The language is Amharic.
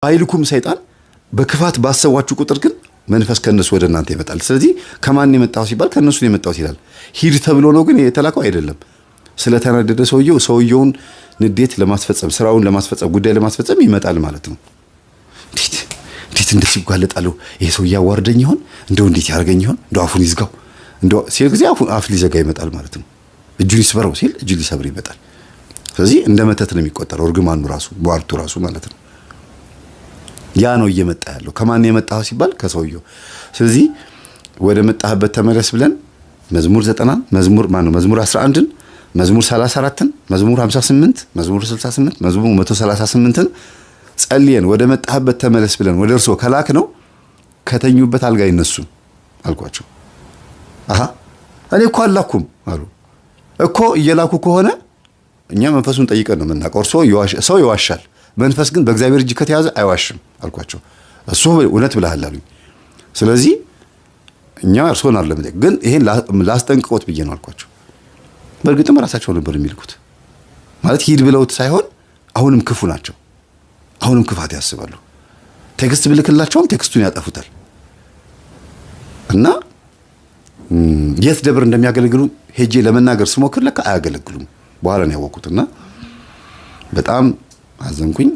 አይልኩም ሰይጣን በክፋት ባሰዋችሁ ቁጥር ግን መንፈስ ከነሱ ወደ እናንተ ይመጣል። ስለዚህ ከማን የመጣው ሲባል ከነሱ ነው የመጣው ይላል። ሂድ ተብሎ ነው ግን የተላከው አይደለም። ስለተናደደ ሰውየውን ንዴት ለማስፈጸም ስራውን ለማስፈጸም ጉዳይ ለማስፈጸም ይመጣል ማለት ነው። እንዴት እንደዚህ ይጓለጣሉ? ይሄ ሰው ያዋርደኝ ይሆን? እንደው እንዴት ያርገኝ ይሆን? እንደው አፉን ይዝጋው እንደው ሲል ጊዜ አፍ ሊዘጋ ይመጣል ማለት ነው። እጁን ይስበረው ሲል እጁ ሊሰብር ይመጣል። ስለዚህ እንደ መተት ነው የሚቆጠረው እርግማኑ ራሱ ቧርቱ ራሱ ማለት ነው። ያ ነው እየመጣ ያለው። ከማን የመጣው ሲባል ከሰውየው። ስለዚህ ወደ መጣህበት ተመለስ ብለን መዝሙር 90 መዝሙር 11ን መዝሙር 34ን መዝሙር 58 መዝሙር 68 መዝሙር 138ን ጸልየን ወደ መጣህበት ተመለስ ብለን ወደ እርሱ ከላክ ነው ከተኙበት አልጋ ይነሱ አልኳቸው። እኔ እኮ አላኩም አሉ። እኮ እየላኩ ከሆነ እኛ መንፈሱን ጠይቀን ነው የምናውቀው። ሰው ይዋሻል፣ መንፈስ ግን በእግዚአብሔር እጅ ከተያዘ አይዋሽም አልኳቸው። እሱ እውነት ብለሃል አሉኝ። ስለዚህ እኛ እርሶን አይደለም ግን ይሄን ላስጠንቅቆት ብዬ ነው አልኳቸው። በእርግጥም ራሳቸው ነበር የሚልኩት ማለት ሂድ ብለውት ሳይሆን አሁንም ክፉ ናቸው። አሁንም ክፋት ያስባሉ። ቴክስት ብልክላቸውም ቴክስቱን ያጠፉታል። እና የት ደብር እንደሚያገለግሉ ሄጄ ለመናገር ስሞክር ለካ አያገለግሉም። በኋላ ነው ያወቁትና በጣም አዘንኩኝ።